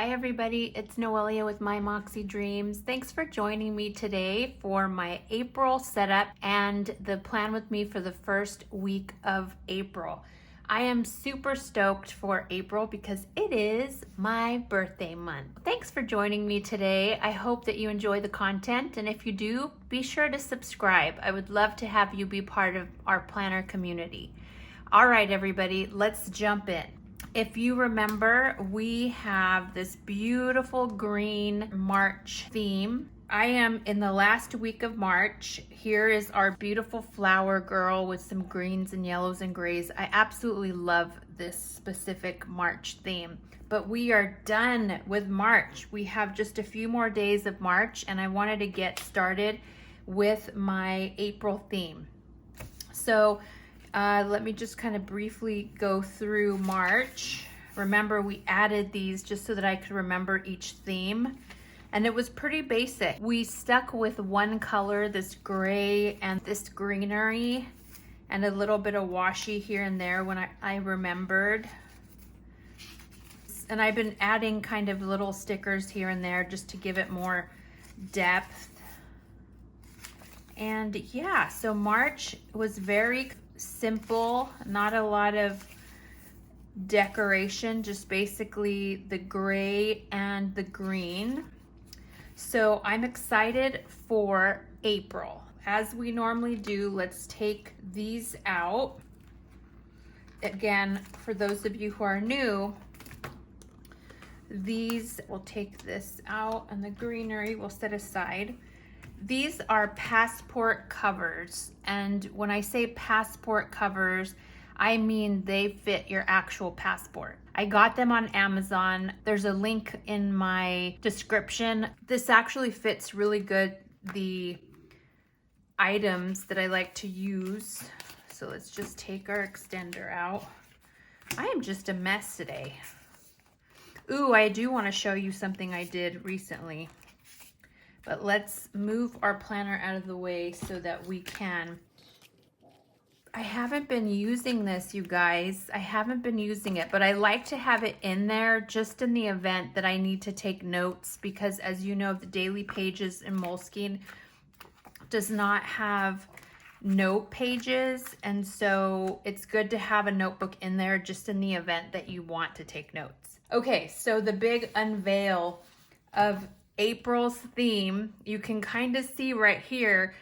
Hi everybody, it's Noelia with My Moxie Dreams. Thanks for joining me today for my April setup and the plan with me for the first week of April. I am super stoked for April because it is my birthday month. Thanks for joining me today. I hope that you enjoy the content, and if you do, be sure to subscribe. I would love to have you be part of our planner community. All right, everybody, let's jump in. If you remember, we have this beautiful green March theme. I am in the last week of March. Here is our beautiful flower girl with some greens and yellows and grays. I absolutely love this specific March theme. But we are done with March. We have just a few more days of March, and I wanted to get started with my April theme. So let me just kind of briefly go through March. Remember, we added these just so that I could remember each theme, and it was pretty basic. We stuck with one color, this gray and this greenery, and a little bit of washi here and there when I remembered. And I've been adding kind of little stickers here and there just to give it more depth. And yeah, so March was very simple, not a lot of decoration, just basically the gray and the green. So I'm excited for April. As we normally do, let's take these out. Again, for those of you who are new, we'll take this out and the greenery we'll set aside. These are passport covers, and when I say passport covers, I mean they fit your actual passport. I got them on Amazon. There's a link in my description. This actually fits really good the items that I like to use. So let's just take our extender out. I am just a mess today. Ooh, I do want to show you something I did recently. But let's move our planner out of the way so that we can. I haven't been using this, you guys. I haven't been using it, but I like to have it in there just in the event that I need to take notes, because as you know, the daily pages in Moleskine does not have note pages, and so it's good to have a notebook in there just in the event that you want to take notes. Okay, so the big unveil of April's theme, you can kind of see right here,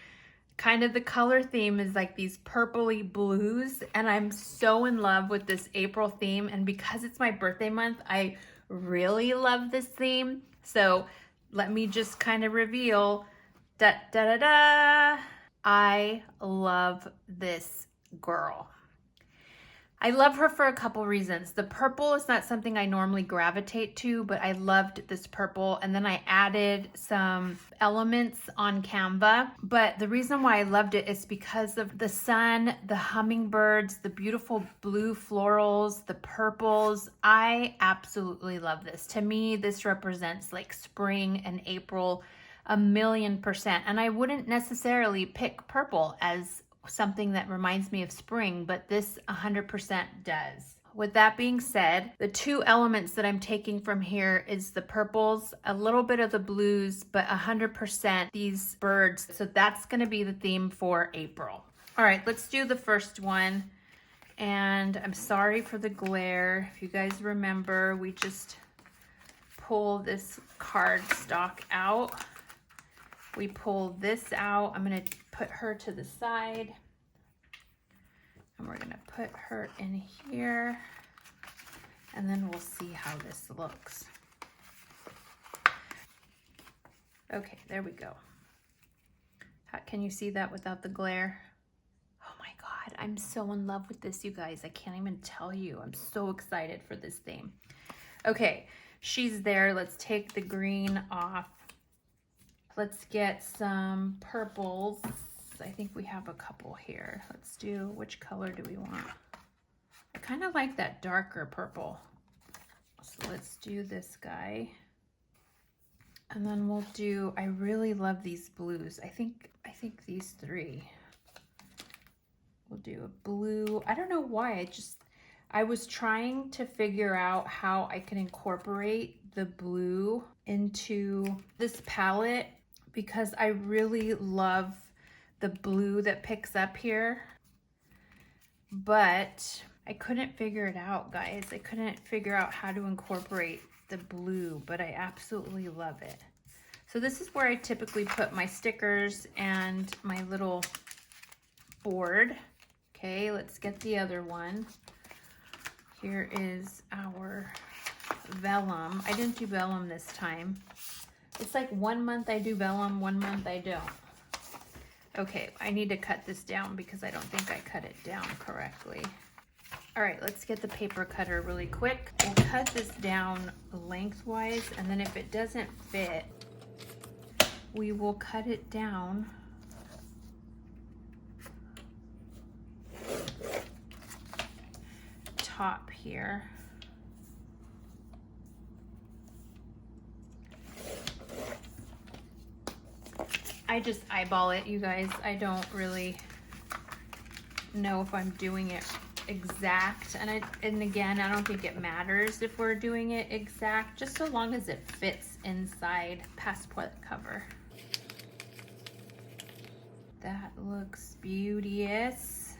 kind of the color theme is like these purpley blues, and I'm so in love with this April theme, and because it's my birthday month, I really love this theme. So let me just kind of reveal, da da da da, I love this girl. I love her for a couple reasons. The purple is not something I normally gravitate to, but I loved this purple. And then I added some elements on Canva. But the reason why I loved it is because of the sun, the hummingbirds, the beautiful blue florals, the purples. I absolutely love this. To me, this represents like spring and April 1,000,000%. And I wouldn't necessarily pick purple as something that reminds me of spring, but this 100% does. With that being said, the two elements that I'm taking from here is the purples, a little bit of the blues, but 100% these birds. So that's going to be the theme for April. All right, let's do the first one. And I'm sorry for the glare. If you guys remember, we just pull this cardstock out. We pull this out. I'm going to put her to the side, and we're going to put her in here, and then we'll see how this looks. Okay, there we go. Can you see that without the glare? Oh my God, I'm so in love with this, you guys. I can't even tell you. I'm so excited for this theme. Okay, she's there. Let's take the green off. Let's get some purples. I think we have a couple here. Let's do, which color do we want? I kind of like that darker purple. So let's do this guy. And then we'll do, I really love these blues. I think these three. We'll do a blue. I don't know why, I was trying to figure out how I can incorporate the blue into this palette because I really love the blue that picks up here, but I couldn't figure it out, guys. I couldn't figure out how to incorporate the blue, but I absolutely love it. So this is where I typically put my stickers and my little board. Okay, let's get the other one. Here is our vellum. I didn't do vellum this time. It's like 1 month I do vellum, 1 month I don't. Okay, I need to cut this down because I don't think I cut it down correctly. All right, let's get the paper cutter really quick. We'll cut this down lengthwise, and then if it doesn't fit, we will cut it down top here. I just eyeball it, you guys. I don't really know if I'm doing it exact, and again, I don't think it matters if we're doing it exact, just so long as it fits inside passport cover. That looks beauteous.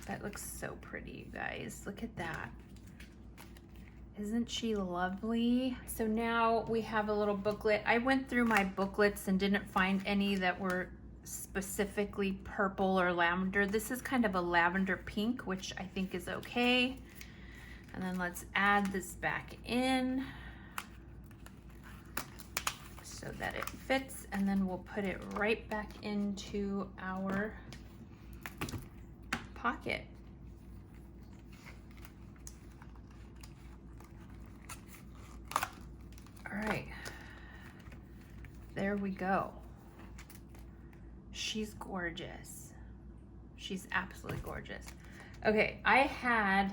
That looks so pretty, you guys. Look at that. Isn't she lovely? So now we have a little booklet. I went through my booklets and didn't find any that were specifically purple or lavender. This is kind of a lavender pink, which I think is okay. And then let's add this back in so that it fits, and then we'll put it right back into our pocket. All right, there we go. She's gorgeous. She's absolutely gorgeous. Okay, I had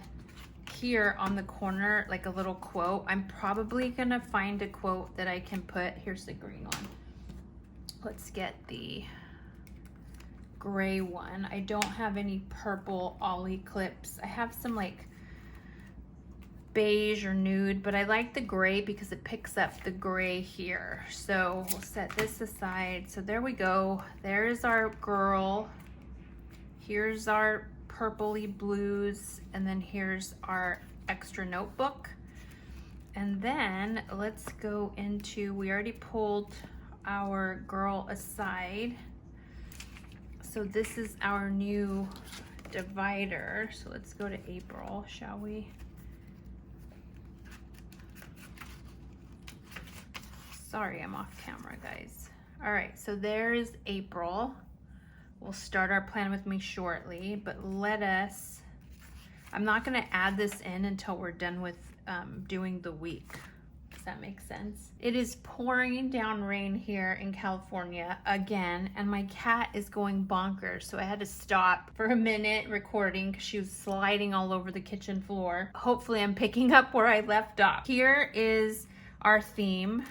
here on the corner like a little quote. I'm probably gonna find a quote that I can put. Here's the green one. Let's get the gray one. I don't have any purple ollie clips. I have some like beige or nude, but I like the gray because it picks up the gray here. So we'll set this aside. So there we go. There's our girl. Here's our purpley blues, and then here's our extra notebook. And then let's go into, we already pulled our girl aside. So this is our new divider. So let's go to April, shall we? Sorry, I'm off camera, guys. All right, so there's April. We'll start our plan with me shortly, but let us, I'm not gonna add this in until we're done with doing the week. Does that make sense? It is pouring down rain here in California again, and my cat is going bonkers. So I had to stop for a minute recording because she was sliding all over the kitchen floor. Hopefully I'm picking up where I left off. Here is our theme.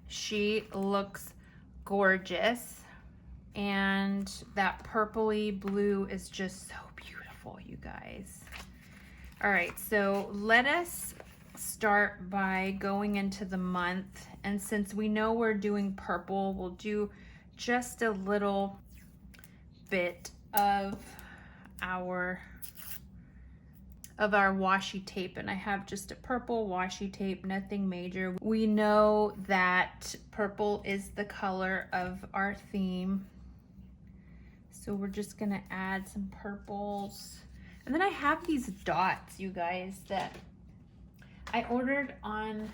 She looks gorgeous, and that purpley blue is just so beautiful, you guys. All right, so let us start by going into the month, and since we know we're doing purple, we'll do just a little bit of our washi tape, and I have just a purple washi tape, nothing major. We know that purple is the color of our theme, so we're just gonna add some purples. And then I have these dots, you guys, that I ordered on,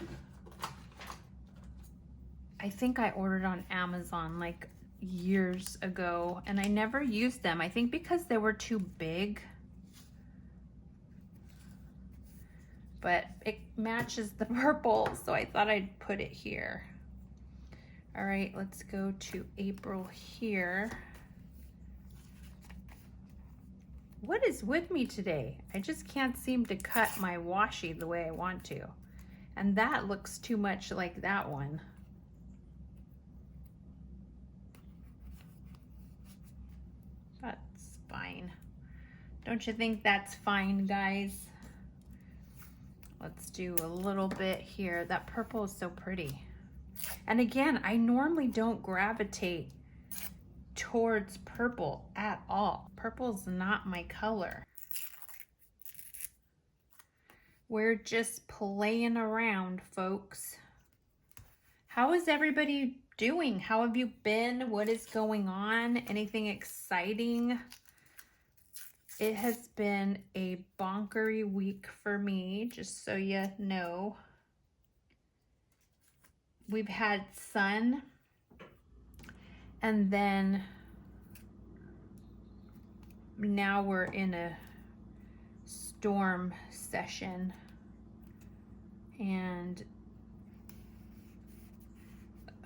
I think I ordered on Amazon like years ago, and I never used them. I think because they were too big, but it matches the purple, so I thought I'd put it here. All right, let's go to April here. What is with me today? I just can't seem to cut my washi the way I want to. And that looks too much like that one. That's fine. Don't you think that's fine, guys? Let's do a little bit here. That purple is so pretty. And again, I normally don't gravitate towards purple at all. Purple's not my color. We're just playing around, folks. How is everybody doing? How have you been? What is going on? Anything exciting? It has been a bonkery week for me, just so you know. We've had sun, and then now we're in a storm session, and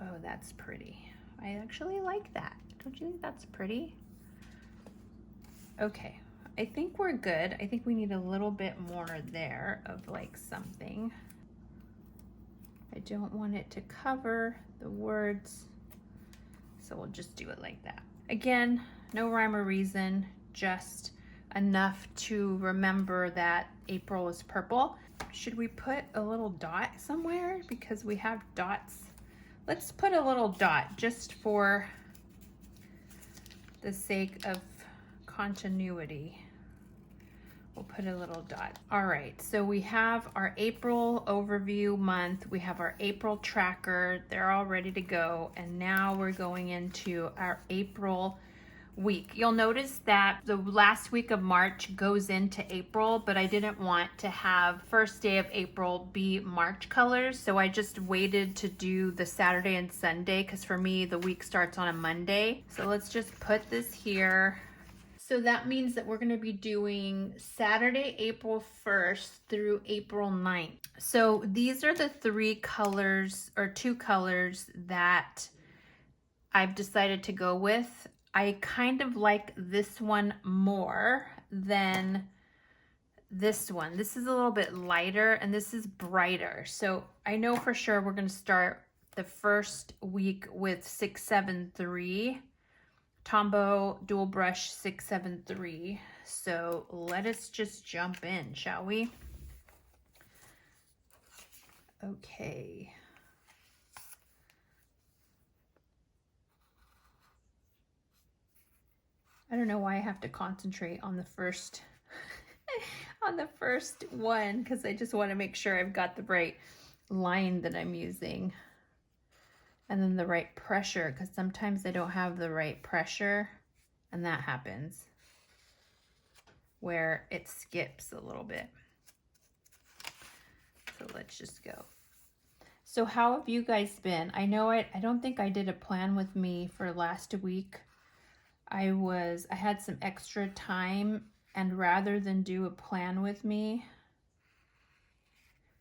oh, that's pretty. I actually like that. Don't you think that's pretty? Okay, I think we're good. I think we need a little bit more there of like something. I don't want it to cover the words, so we'll just do it like that. Again, no rhyme or reason, just enough to remember that April is purple. Should we put a little dot somewhere? Because we have dots. Let's put a little dot just for the sake of continuity. We'll put a little dot. All right, so we have our April overview month. We have our April tracker. They're all ready to go. And now we're going into our April week. You'll notice that the last week of March goes into April, but I didn't want to have first day of April be March colors, so I just waited to do the Saturday and Sunday, because for me the week starts on a Monday. So let's just put this here. So that means that we're going to be doing Saturday, April 1st through April 9th. So these are the three colors, or two colors, that I've decided to go with. I kind of like this one more than this one. This is a little bit lighter and this is brighter. So I know for sure we're going to start the first week with 673. Tombow dual brush 673. So let us just jump in, shall we? Okay. I don't know why I have to concentrate on the first on the first one, because I just want to make sure I've got the right line that I'm using. And then the right pressure, because sometimes I don't have the right pressure, and that happens where it skips a little bit. So let's just go. So how have you guys been? I know I don't think I did a plan with me for last week. I had some extra time, and rather than do a plan with me,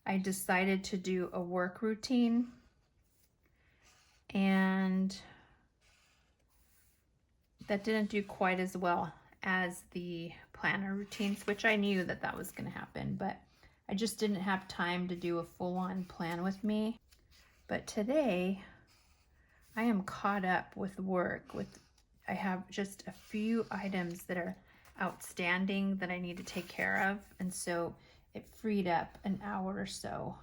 I decided to do a work routine. And that didn't do quite as well as the planner routines, which I knew that that was going to happen, but I just didn't have time to do a full-on plan with me. But today I am caught up with work. I have just a few items that are outstanding that I need to take care of, and so it freed up an hour or so.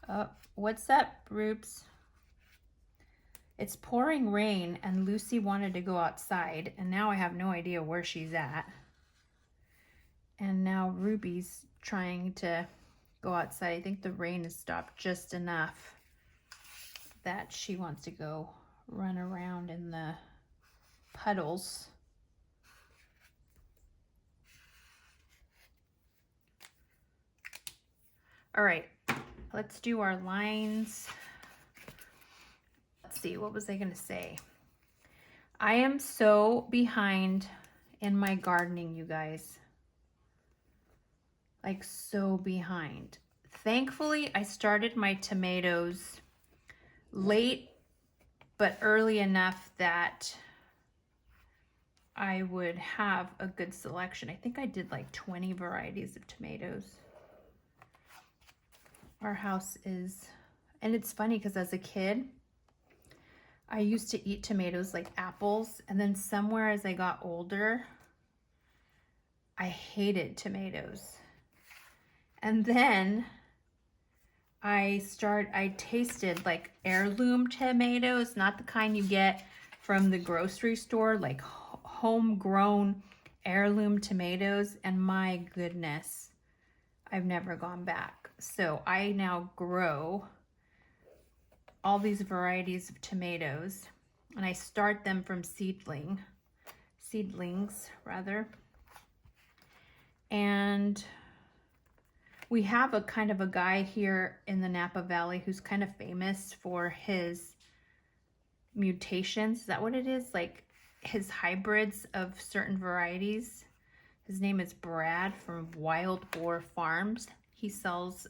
Oh, what's up, Rubes? It's pouring rain and Lucy wanted to go outside, and now I have no idea where she's at. And now Ruby's trying to go outside. I think the rain has stopped just enough that she wants to go run around in the puddles. All right, let's do our lines. Let's see, what was I going to say? I am so behind in my gardening, you guys. Like, so behind. Thankfully, I started my tomatoes late, but early enough that I would have a good selection. I think I did like 20 varieties of tomatoes. Our house is, and it's funny because as a kid, I used to eat tomatoes like apples, and then somewhere as I got older, I hated tomatoes. And then I tasted like heirloom tomatoes, not the kind you get from the grocery store, like homegrown heirloom tomatoes. And my goodness, I've never gone back. So I now grow all these varieties of tomatoes, and I start them from seedlings rather. And we have a kind of a guy here in the Napa Valley who's kind of famous for his mutations. Is that what it is? Like his hybrids of certain varieties. His name is Brad from Wild Boar Farms. He sells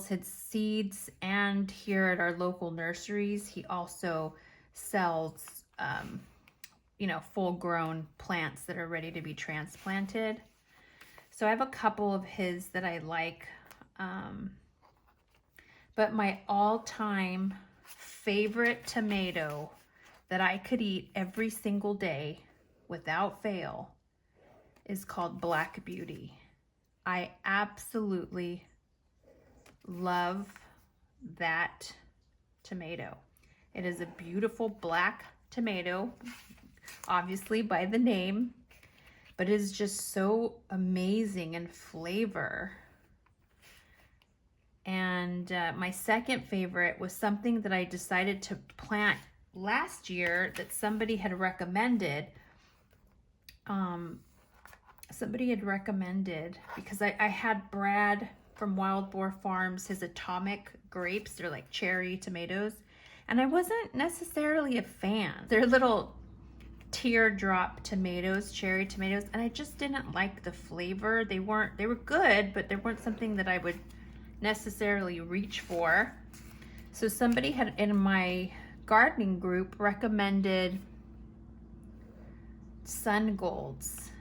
his seeds, and here at our local nurseries, he also sells, you know, full-grown plants that are ready to be transplanted. So I have a couple of his that I like, but my all-time favorite tomato that I could eat every single day without fail is called Black Beauty. I absolutely love that tomato. It is a beautiful black tomato, obviously by the name, but it is just so amazing in flavor. And my second favorite was something that I decided to plant last year that somebody had recommended. Because I had Brad from Wild Boar Farms, his atomic grapes. They're like cherry tomatoes, and I wasn't necessarily a fan. They're little teardrop tomatoes, cherry tomatoes, and I just didn't like the flavor. They were good, but they weren't something that I would necessarily reach for. So somebody had in my gardening group recommended sun golds,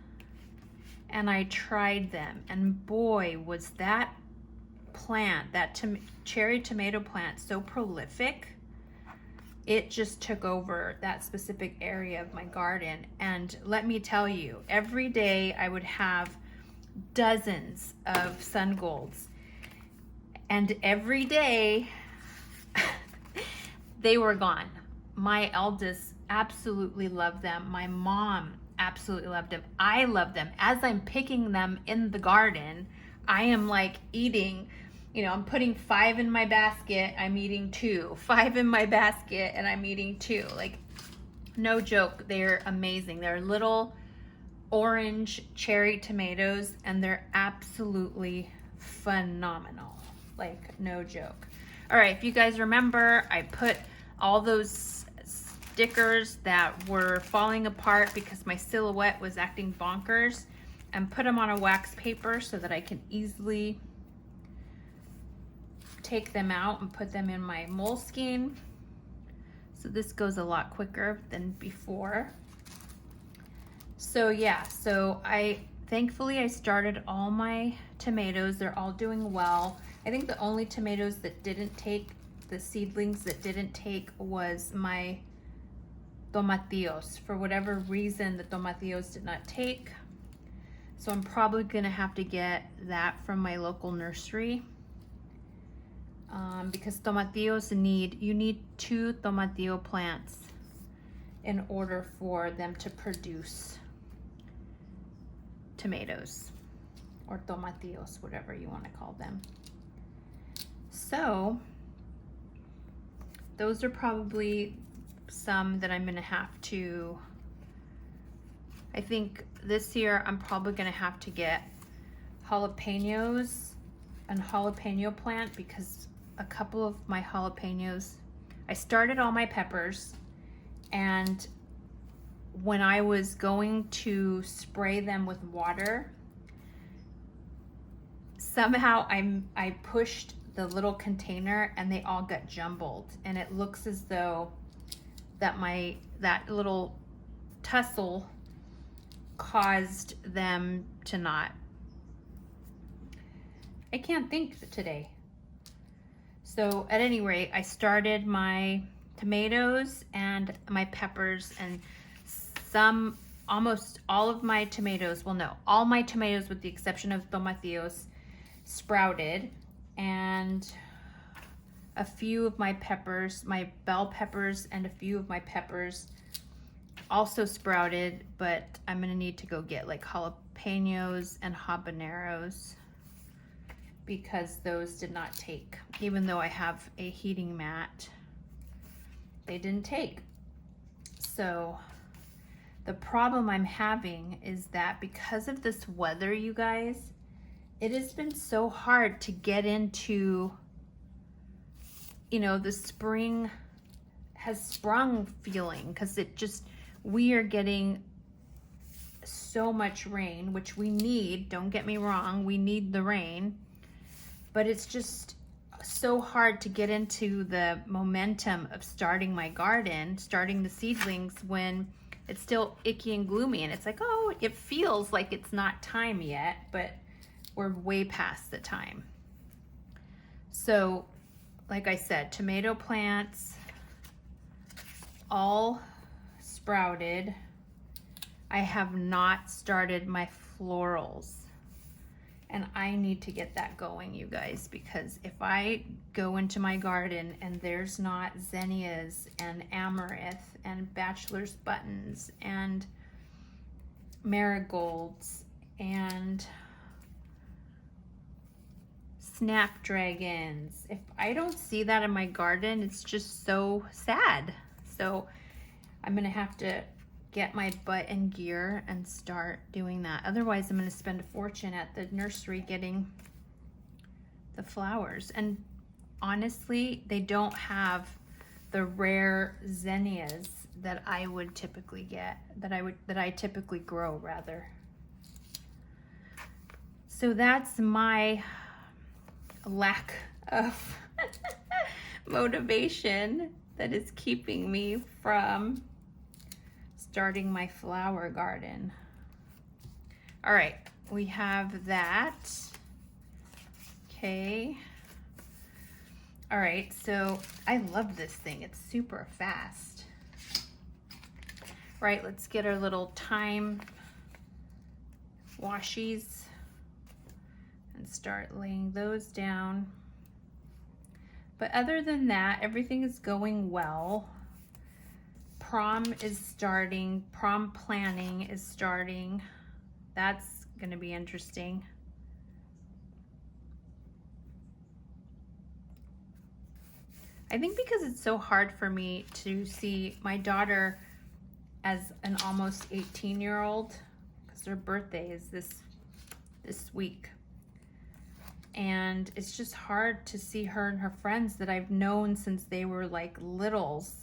and I tried them, and boy, was that plant, that cherry tomato plant, so prolific. It just took over that specific area of my garden. And let me tell you, every day I would have dozens of sun golds, and every day they were gone. My eldest absolutely loved them. My mom absolutely loved them. I love them. As I'm picking them in the garden, I am like eating, you know, I'm putting 5 in my basket, I'm eating 2. 5 in my basket, and I'm eating 2. Like, no joke, they're amazing. They're little orange cherry tomatoes, and they're absolutely phenomenal. Like, no joke. All right, if you guys remember, I put all those stickers that were falling apart because my silhouette was acting bonkers, and put them on a wax paper so that I can easily take them out and put them in my Moleskine. So this goes a lot quicker than before. So yeah, so thankfully I started all my tomatoes. They're all doing well. I think the only tomatoes that didn't take, the seedlings that didn't take, was my tomatillos. For whatever reason, the tomatillos did not take. So I'm probably gonna have to get that from my local nursery. Because tomatillos you need 2 tomatillo plants in order for them to produce tomatoes, or tomatillos, whatever you want to call them. So those are probably some that I'm gonna have to, I think this year I'm probably gonna have to get jalapenos, and jalapeno plant, because a couple of my jalapenos, I started all my peppers, and when I was going to spray them with water, somehow I pushed the little container and they all got jumbled, and it looks as though that little tussle caused them to not, I can't think today. So at any rate, I started my tomatoes and my peppers, and some almost all of my tomatoes, well no, all my tomatoes with the exception of tomatillos sprouted, and a few of my peppers, my bell peppers and a few of my peppers also sprouted, but I'm gonna need to go get like jalapenos and habaneros because those did not take. Even though I have a heating mat, they didn't take. So the problem I'm having is that because of this weather, you guys, it has been so hard to get into, you know, the spring has sprung feeling, because it just, we are getting so much rain, which we need, don't get me wrong, we need the rain, but it's just so hard to get into the momentum of starting my garden, starting the seedlings when it's still icky and gloomy, and it's like, oh, it feels like it's not time yet, but we're way past the time. So like I said, tomato plants all sprouted. I have not started my florals, and I need to get that going, you guys, because if I go into my garden and there's not zinnias and amaranth and bachelor's buttons and marigolds and snapdragons, if I don't see that in my garden, it's just so sad. So I'm gonna have to get my butt in gear and start doing that. Otherwise, I'm gonna spend a fortune at the nursery getting the flowers. And honestly, they don't have the rare zinnias that I would typically get, that I typically grow rather. So that's my lack of motivation that is keeping me from starting my flower garden. All right, we have that. Okay. All right, so I love this thing. It's super fast. Right, let's get our little thyme washies and start laying those down. But other than that, everything is going well. Prom is starting, prom planning is starting. That's gonna be interesting. I think because it's so hard for me to see my daughter as an almost 18-year-old, because her birthday is this week. And it's just hard to see her and her friends that I've known since they were like littles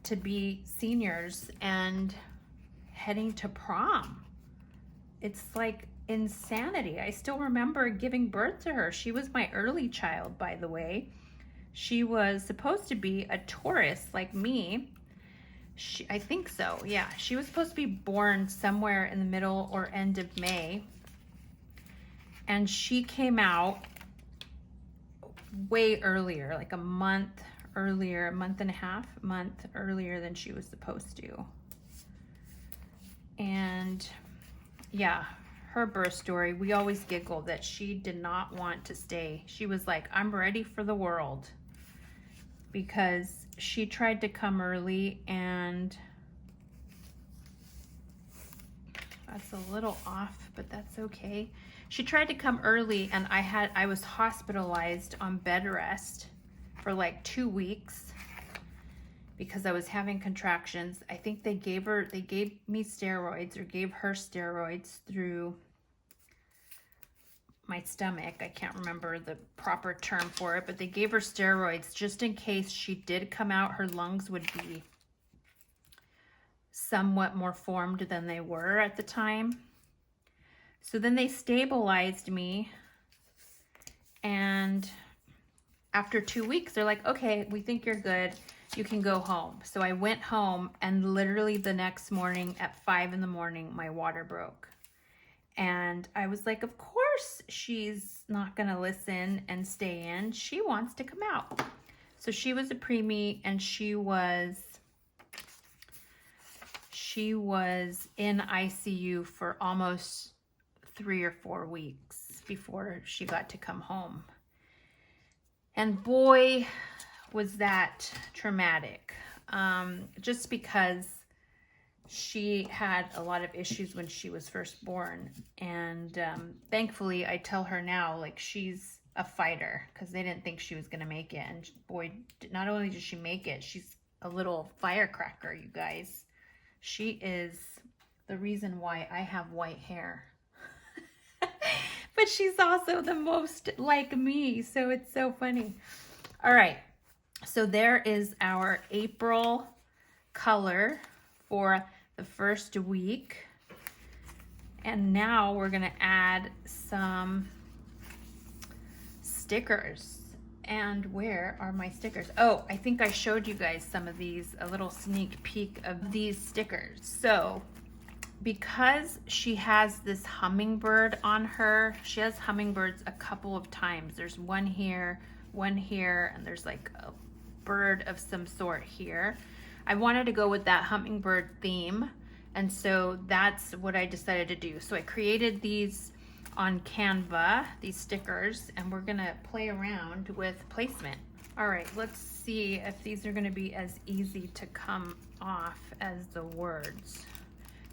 to be seniors and heading to prom. It's like insanity. I still remember giving birth to her. She was my early child, by the way. She was supposed to be a Taurus like me. I think so, yeah. She was supposed to be born somewhere in the middle or end of May. And she came out way earlier, like a month earlier, a month and a half, month earlier than she was supposed to. And yeah, her birth story, we always giggle that she did not want to stay. She was like, I'm ready for the world, because she tried to come early, and that's a little off, but that's okay. She tried to come early, and I was hospitalized on bed rest for like 2 weeks because I was having contractions. I think they gave me steroids, or gave her steroids through my stomach. I can't remember the proper term for it, but they gave her steroids just in case she did come out, her lungs would be somewhat more formed than they were at the time. So then they stabilized me, and after 2 weeks, they're like, okay, we think you're good. You can go home. So I went home, and literally the next morning at 5 in the morning, my water broke. And I was like, of course she's not gonna listen and stay in. She wants to come out. So she was a preemie, and she she was in ICU for almost 3 or 4 weeks before she got to come home. And boy, was that traumatic. Just because she had a lot of issues when she was first born. And thankfully, I tell her now, like, she's a fighter, because they didn't think she was going to make it. And boy, not only did she make it, she's a little firecracker, you guys. She is the reason why I have white hair. But she's also the most like me, so it's so funny. All right, so there is our April color for the first week. And now we're gonna add some stickers. And where are my stickers? Oh, I think I showed you guys some of these, a little sneak peek of these stickers. So because she has this hummingbird on her, she has hummingbirds a couple of times. There's one here, and there's like a bird of some sort here. I wanted to go with that hummingbird theme, and so that's what I decided to do. So I created these on Canva, these stickers, and we're gonna play around with placement. All right, let's see if these are gonna be as easy to come off as the words.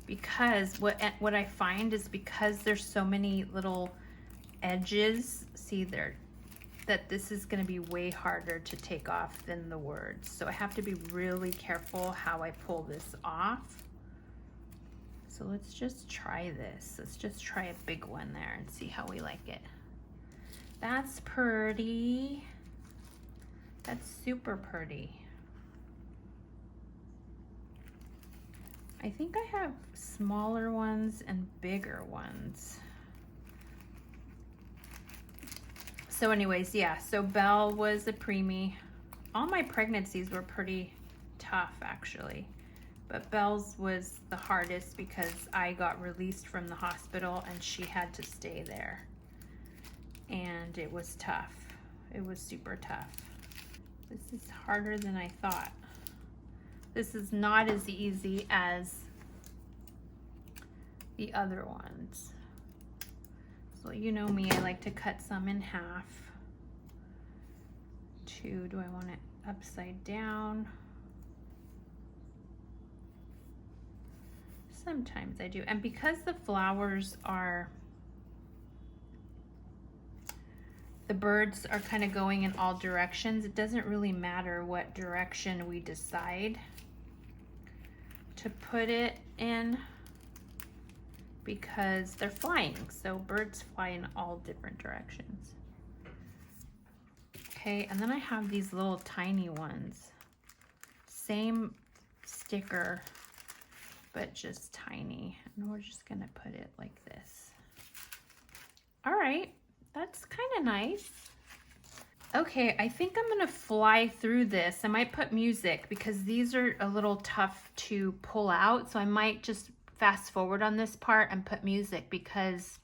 Because what I find is, because there's so many little edges, see there, that this is going to be way harder to take off than the words. So I have to be really careful how I pull this off. So let's just try this. Let's just try a big one there and see how we like it. That's pretty. That's super pretty. I think I have smaller ones and bigger ones. So anyways, yeah, so Belle was a preemie. All my pregnancies were pretty tough, actually. But Belle's was the hardest because I got released from the hospital and she had to stay there. And it was tough. It was super tough. This is harder than I thought. This is not as easy as the other ones. So you know me, I like to cut some in half. Do I want it upside down? Sometimes I do. And because the flowers are, the birds are kind of going in all directions, it doesn't really matter what direction we decide to put it in, because they're flying. So birds fly in all different directions. Okay, and then I have these little tiny ones. Same sticker, but just tiny. And we're just gonna put it like this. All right, that's kind of nice. Okay, I think I'm gonna fly through this. I might put music because these are a little tough to pull out. So I might just fast forward on this part and put music because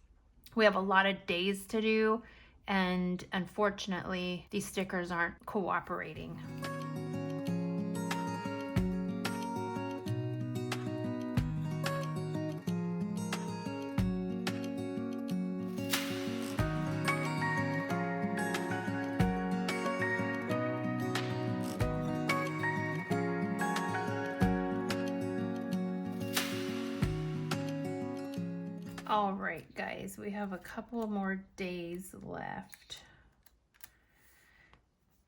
we have a lot of days to do. And unfortunately, these stickers aren't cooperating. All right, guys, we have a couple more days left.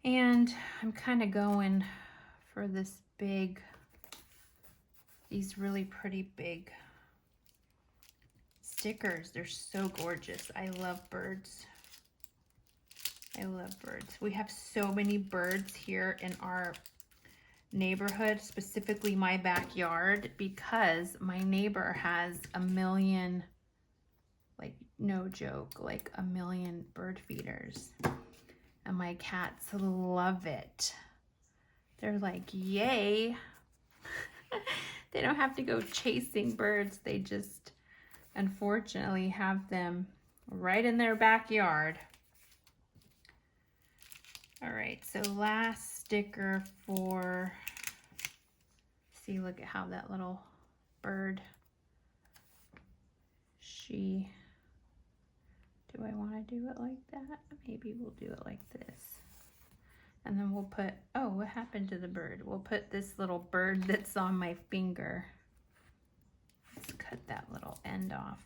And I'm kind of going for this big, these really pretty big stickers. They're so gorgeous. I love birds. I love birds. We have so many birds here in our neighborhood, specifically my backyard, because my neighbor has a million, like no joke, like a million bird feeders. And my cats love it. They're like, yay. They don't have to go chasing birds. They just, unfortunately, have them right in their backyard. All right, so last sticker for, see, look at how that little bird. She, do I want to do it like that? Maybe we'll do it like this. And then we'll put, oh, what happened to the bird? We'll put this little bird that's on my finger. Let's cut that little end off.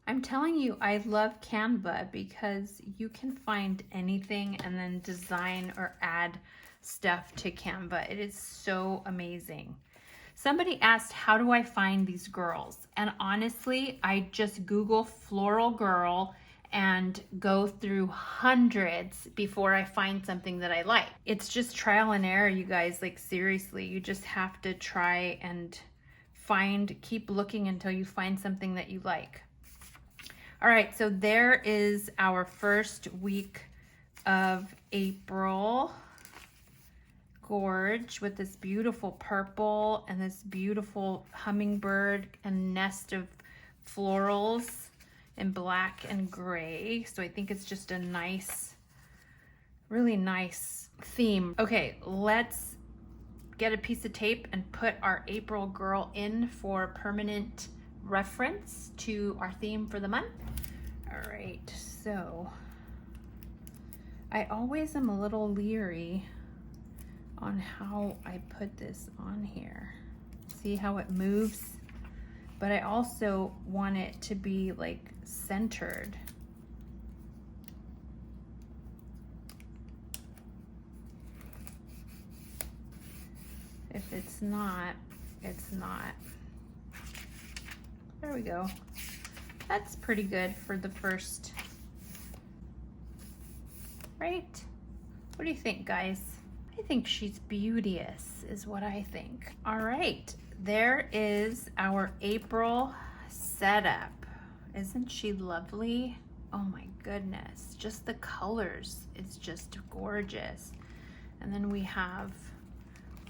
I'm telling you, I love Canva because you can find anything and then design or add stuff to Canva. It is so amazing. Somebody asked, how do I find these girls? And honestly, I just Google floral girl and go through hundreds before I find something that I like. It's just trial and error, you guys. Like, seriously, you just have to try and keep looking until you find something that you like. All right, so there is our first week of April gorge with this beautiful purple and this beautiful hummingbird and nest of florals in black and gray. So I think it's just a nice, really nice theme. Okay, let's get a piece of tape and put our April girl in for permanent reference to our theme for the month. All right, so I always am a little leery on how I put this on here. See how it moves? But I also want it to be like centered. If it's not, it's not. There we go. That's pretty good for the first, right? What do you think, guys? I think she's beauteous, is what I think. All right, there is our April setup. Isn't she lovely? Oh my goodness, just the colors, it's just gorgeous. And then we have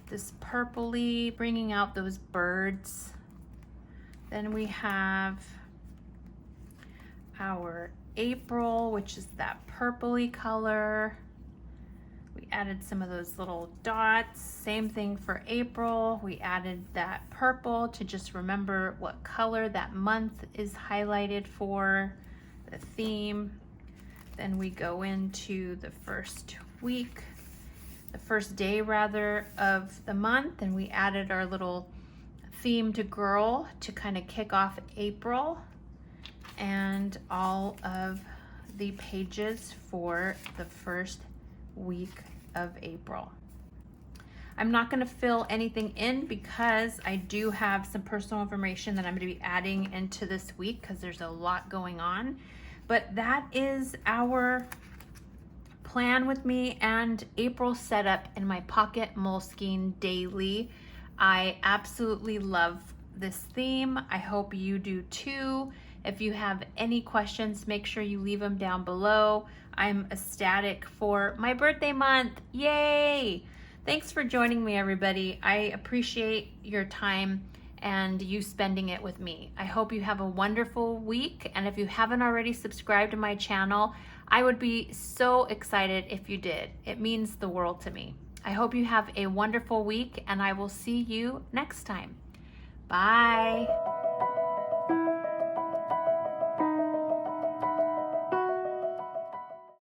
this purpley bringing out those birds. Then we have our April, which is that purpley color. We added some of those little dots. Same thing for April. We added that purple to just remember what color that month is highlighted for, the theme. Then we go into the first week, the first day rather of the month, and we added our little theme to girl to kind of kick off April, and all of the pages for the first week of April. I'm not going to fill anything in because I do have some personal information that I'm going to be adding into this week because there's a lot going on. But that is our plan with me and April setup in my Pocket Moleskine Daily. I absolutely love this theme. I hope you do too. If you have any questions, make sure you leave them down below. I'm ecstatic for my birthday month. Yay! Thanks for joining me, everybody. I appreciate your time and you spending it with me. I hope you have a wonderful week. And if you haven't already subscribed to my channel, I would be so excited if you did. It means the world to me. I hope you have a wonderful week and I will see you next time. Bye.